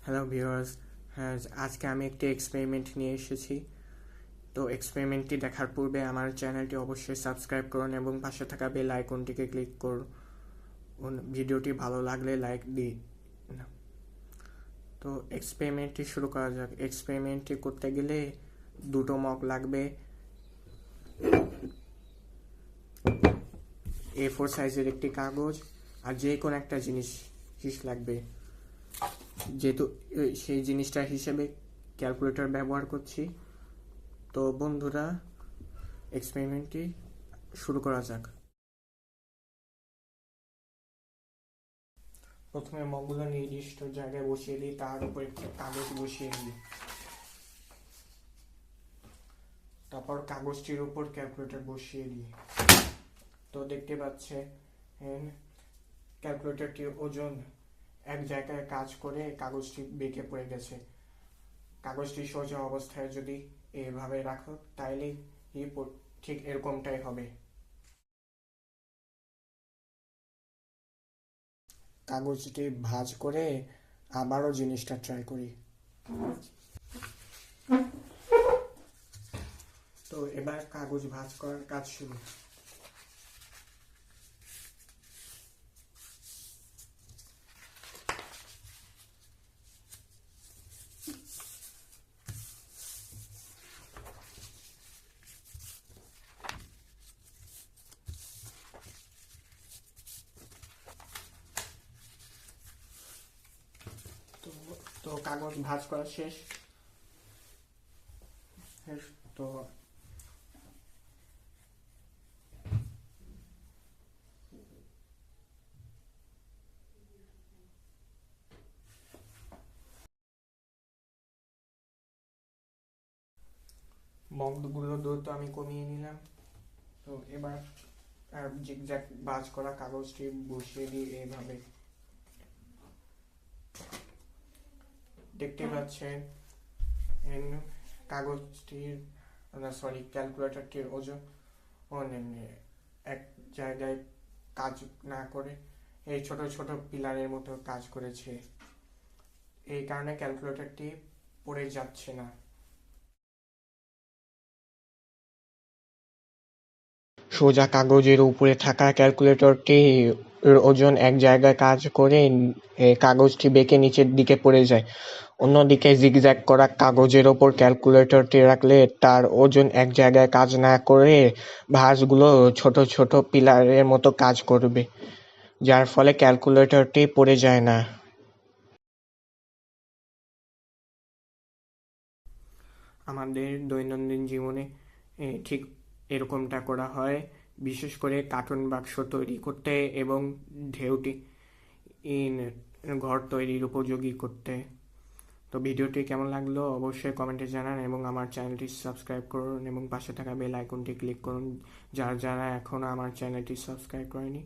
Hello viewers, হ্যাঁ আজকে আমি একটি এক্সপেরিমেন্ট নিয়ে এসেছি। তো এক্সপেরিমেন্টটি দেখার পূর্বে আমার চ্যানেলটি অবশ্যই সাবস্ক্রাইব করুন এবং পাশে থাকা বেল আইকনটিকে ক্লিক করুন। ভিডিওটি ভালো লাগলে লাইক দিন। তো এক্সপেরিমেন্টটি শুরু করা যাক। এক্সপেরিমেন্টটি করতে গেলে দুটো মগ লাগবে, A4 সাইজের একটি কাগজ, আর যে কোনো একটা জিনিস লাগবে। যেহেতু সেই জিনিসটা হিসেবে ক্যালকুলেটর ব্যবহার করছি, তো বন্ধুরা এক্সপেরিমেন্টটি শুরু করা যাক। প্রথমে মগগুলো নির্দিষ্ট জায়গায় বসিয়ে দিই, তার উপর একটি কাগজ বসিয়ে দিই। তারপর কাগজটির উপর ক্যালকুলেটর বসিয়ে দিই। তো দেখতে পাচ্ছেন ক্যালকুলেটরটির ওজন এক জায়গায় কাজ করে কাগজটি বেঁকে পড়ে গেছে। কাগজটি সোজা অবস্থায় যদি এভাবে রাখো তাইলে ঠিক এরকমটাই হবে। কাগজটি ভাঁজ করে আবারও জিনিসটা ট্রাই করি। তো এবার কাগজ ভাঁজ করার কাজ শুরু। তো কাগজ ভাঁজ করা শেষ। তো মগগুলো দ্রুত আমি কমিয়ে নিলাম। তো এবার জিগজ্যাগ ভাঁজ করা কাগজটি বসিয়ে দিই এইভাবে। দেখতে পাচ্ছেন ক্যালকুলেটরটির ওজন এক জায়গায় কাজ না করে এই ছোট ছোট পিলারের মতো কাজ করেছে। এই কারণে ক্যালকুলেটরটি পড়ে যাচ্ছে না। সোজা কাগজের উপরে থাকা ক্যালকুলেটরটি ওজন এক জায়গায় কাজ করে কাগজটি বেঁকে নিচের দিকে পড়ে যায়। অন্যদিকে জিগজ্যাগ করা কাগজের ওপর ক্যালকুলেটরটি রাখলে তার ওজন এক জায়গায় কাজ না করে ভাঁজগুলো ছোট ছোট পিলারের মতো কাজ করবে, যার ফলে ক্যালকুলেটরটি পড়ে যায় না। আমাদের দৈনন্দিন জীবনে ঠিক এরকমটা করা হয়, বিশেষ করে কার্টুন বাক্স তৈরি করতে এবং ঢেউটি ঘর তৈরির উপযোগী করতে। তো ভিডিওটি কেমন লাগলো অবশ্যই কমেন্টে জানান এবং আমার চ্যানেলটি সাবস্ক্রাইব করুন এবং পাশে থাকা বেল আইকনটি ক্লিক করুন যারা এখনও আমার চ্যানেলটি সাবস্ক্রাইব করেনি।